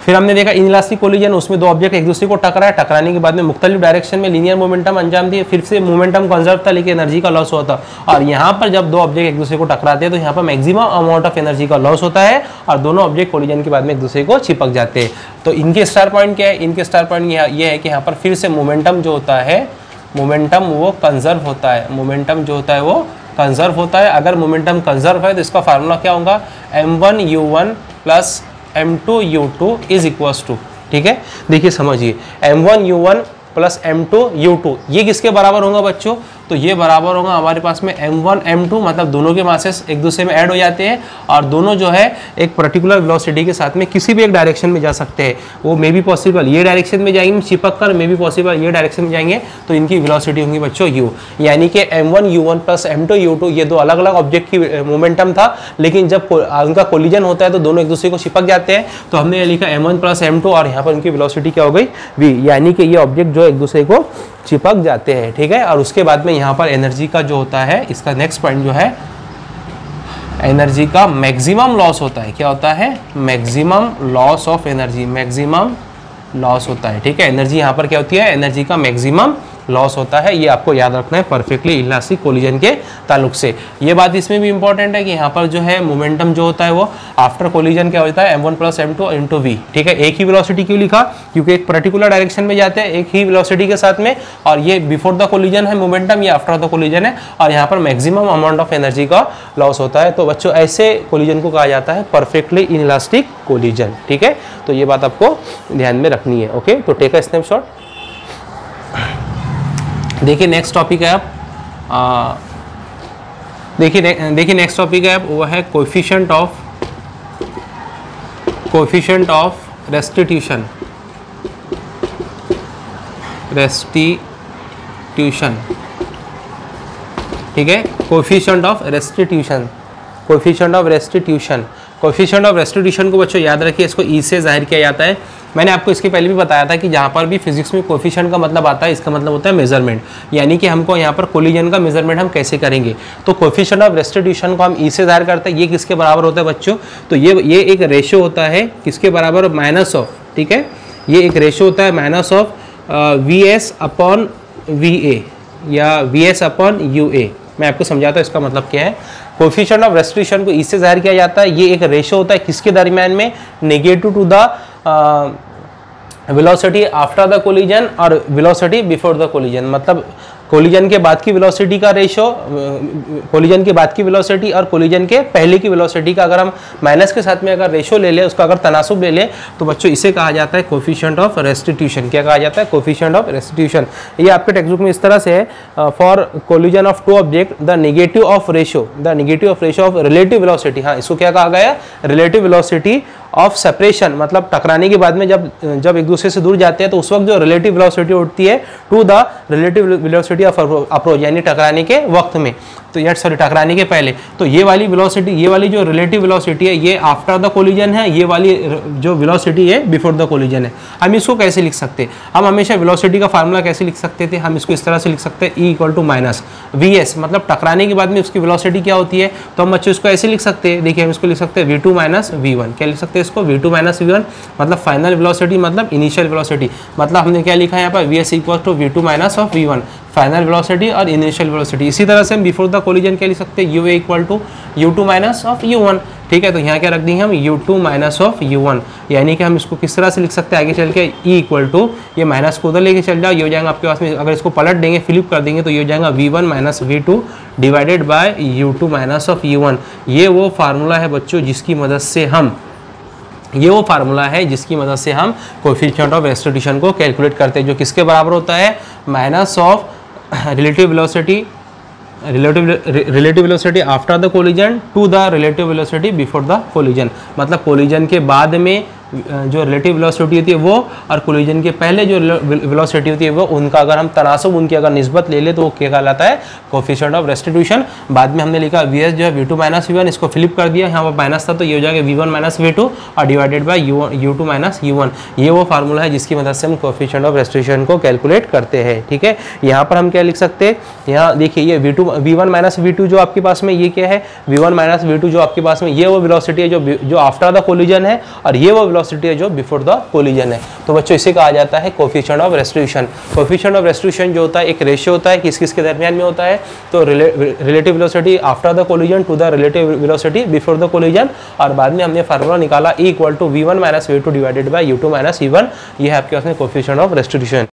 Speaker 1: फिर हमने देखा इनइलास्टिक कोलिजन, उसमें दो ऑब्जेक्ट एक दूसरे को टकराए, टकराने के बाद में मुख्तलिफ डायरेक्शन में लीनियर मोमेंटम अंजाम दिए, फिर से मोमेंटम कंजर्व था लेकिन एनर्जी का लॉस होता। और यहाँ पर जब दो ऑब्जेक्ट एक दूसरे को टकराते हैं तो यहाँ पर मैक्सिमम अमाउंट ऑफ एनर्जी का लॉस होता है और दोनों ऑब्जेक्ट कोलिजन के बाद में एक दूसरे को चिपक जाते हैं। तो इनके स्टार पॉइंट क्या है? इनके स्टार पॉइंट ये है कि यहाँ पर फिर से मोमेंटम जो होता है, मोमेंटम वो कंजर्व होता है, मोमेंटम जो होता है वो कंजर्व होता है। अगर मोमेंटम कंजर्व है तो इसका फार्मूला क्या होगा? m1u1 plus m2u2 is equals to, ठीक है, देखिए समझिए, m1u1 प्लस m2u2 ये किसके बराबर होगा बच्चों? तो ये बराबर होगा हमारे पास में m1 m2, मतलब दोनों के मासेस एक दूसरे में ऐड हो जाते हैं और दोनों जो है एक पर्टिकुलर वेलोसिटी के साथ में किसी भी एक डायरेक्शन में जा सकते हैं। वो मे भी पॉसिबल ये डायरेक्शन में जाएंगे चिपक कर, मे भी पॉसिबल ये डायरेक्शन में जाएंगे, तो इनकी वेलोसिटी होंगी बच्चों u, यानी कि m1u1 प्लस m2u2 ये दो अलग अलग ऑब्जेक्ट की मोमेंटम था, लेकिन जब उनका कोलिजन होता है तो दोनों एक दूसरे को चिपक जाते हैं। तो हमने ये लिखा m1 प्लस m2 और यहाँ पर उनकी वेलोसिटी क्या हो गई? v, यानी कि ये ऑब्जेक्ट जो एक दूसरे को चिपक जाते हैं, ठीक है। और उसके बाद में यहाँ पर एनर्जी का जो होता है, इसका नेक्स्ट पॉइंट जो है एनर्जी का मैक्सिमम लॉस होता है। क्या होता है? Maximum loss of energy, maximum loss होता है, ठीक है। एनर्जी यहाँ पर क्या होती है? एनर्जी का मैक्सिमम लॉस होता है, ये आपको याद रखना है परफेक्टली इलास्टिक कोलिजन के ताल्लुक से। ये बात इसमें भी इंपॉर्टेंट है कि यहाँ पर जो है मोमेंटम जो होता है वो आफ्टर कोलिजन क्या होता है? m1 plus m2 into v, ठीक है। एक ही वेलोसिटी क्यों लिखा? क्योंकि एक पर्टिकुलर डायरेक्शन में जाते हैं एक ही वेलोसिटी के साथ में, और ये बिफोर द कोलिजन है मोमेंटम, ये आफ्टर द कोलिजन है, और यहाँ पर मैक्सिमम अमाउंट ऑफ एनर्जी का लॉस होता है। तो बच्चों ऐसे कोलिजन को कहा जाता है परफेक्टली इनइलास्टिक कोलिजन, ठीक है। तो ये बात आपको ध्यान में रखनी है, ओके। तो टेक अ स्नैपशॉट। देखिए नेक्स्ट टॉपिक है आप देखिए नेक्स्ट टॉपिक है वो है कोएफिशिएंट ऑफ रेस्टिट्यूशन, ठीक है। Coefficient of restitution, coefficient of restitution को बच्चों याद रखिए, इसको ई से जाहिर किया जाता है। मैंने आपको इसके पहले भी बताया था कि जहाँ पर भी फिजिक्स में कोएफिशिएंट का मतलब आता है, इसका मतलब होता है मेजरमेंट, यानी कि हमको यहाँ पर कोलिजन का मेजरमेंट हम कैसे करेंगे। तो कोएफिशिएंट ऑफ रेस्टिट्यूशन को हम ई से जाहिर करते हैं। ये किसके बराबर होता है बच्चों? तो ये एक रेशियो होता है किसके बराबर? माइनस ऑफ, ठीक है, ये एक रेशियो होता है minus of VS upon VA या VS अपॉन UA। मैं आपको समझाता हूँ इसका मतलब क्या है। कोएफिशिएंट ऑफ रेस्टिट्यूशन को इससे जाहिर किया जाता है, ये एक रेशियो होता है किसके दरमियान में? Negative to the velocity after the collision और वेलोसिटी बिफोर द कोलिजन, मतलब कोलिजन के बाद की वेलोसिटी का रेशियो, कोलिजन के बाद की वेलोसिटी और कोलिजन के पहले की वेलोसिटी का अगर हम माइनस के साथ में अगर रेशियो ले लें, उसका अगर तनासुब ले लें, तो बच्चों इसे कहा जाता है कोएफिशिएंट ऑफ रेस्टिट्यूशन। क्या कहा जाता है? Coefficient of restitution. ये आपके टेक्स्ट बुक में इस तरह से है, for collision of two object the negative of ratio of relative velocity. हाँ, इसको क्या कहा गया? रिलेटिव वेलोसिटी ऑफ सेपरेशन, मतलब टकराने के बाद में जब एक दूसरे से दूर जाते हैं तो उस वक्त जो रिलेटिव वेलोसिटी उठती है to the relative velocity of approach, यानी टकराने के वक्त में, तो यार सॉरी टकराने के पहले। तो ये वाली वेलोसिटी, ये वाली जो रिलेटिव वेलोसिटी है ये आफ्टर द कोलिजन है, ये वाली जो वेलोसिटी है बिफोर द कोलिजन है। हम इसको कैसे लिख सकते हैं? हम हमेशा वेलोसिटी का फार्मूला कैसे लिख सकते थे? हम इसको इस तरह से लिख सकते हैं, E equal to minus VS, मतलब टकराने के बाद में उसकी वेलोसिटी क्या होती है। तो हम बच्चों इसको ऐसे लिख सकते हैं, देखिए हम इसको लिख सकते हैं V2 माइनस V1। क्या लिख सकते हैं इसको? V2 माइनस V1, मतलब फाइनल वेलोसिटी मतलब इनिशियल वेलोसिटी, मतलब हमने क्या लिखा है यहाँ पर? VS equal to V2 minus of V1, final velocity और इनिशियल वेलोसिटी। इसी तरह से हम बिफोर द कोलिजन क्या लिख सकते हैं? UA equal to U2 minus of U1, ठीक है। तो यहाँ क्या रख देंगे हम? U2 माइनस ऑफ U1, यानी कि हम इसको किस तरह से लिख सकते हैं आगे चल के? E इक्वल टू, ये माइनस को उधर लेके चल जाओ, ये हो जाएगा आपके पास में, अगर इसको पलट देंगे फ्लिप कर देंगे तो ये हो जाएगा V1 minus V2 divided by U2 minus of U1। ये वो फार्मूला है बच्चों जिसकी मदद से हम कोएफिशिएंट ऑफ रेस्टिट्यूशन को कैलकुलेट करते हैं, जो किसके बराबर होता है? Minus of relative velocity after the collision to the relative velocity before the collision, मतलब कोलिजन के बाद में जो रिलेटिव वेलोसिटी होती है वो और कोलिजन के पहले जो वेलोसिटी होती है वो, उनका अगर हम तनासुब, उनकी अगर निस्बत ले ले तो वो क्या कहलाता है? Coefficient of restitution. बाद में हमने लिखा VS जो है V2 माइनस V1, इसको फ्लिप कर दिया, यहाँ पर माइनस था तो ये हो जाएगा V1 माइनस V2 और divided by U2 minus U1। ये वो फार्मूला है जिसकी मदद से हम कोएफिशिएंट ऑफ रेस्टिट्यूशन को कैलकुलेट करते हैं, ठीक है। यहाँ पर हम क्या लिख सकते हैं? यहाँ देखिए ये V1 माइनस V2 जो आपके पास में, ये क्या है? V1 माइनस V2 जो आपके पास में, ये वो वेलोसिटी है जो आफ्टर द कोलिजन है, और ये वो वेलोसिटी है जो बिफोर द कोलिजन है। तो बच्चों इसे कहा जाता है coefficient of restitution. Coefficient of restitution जो होता है एक रेशियो होता है, किस किस के दरमियान में होता है, तो relative velocity after the collision to the relative velocity before the collision, और बाद में हमने फार्मूला निकाला E = V1 - V2 divided by U2 - V1, ये है आपके पास में कोफिशिएंट ऑफ रेस्टिट्यूशन।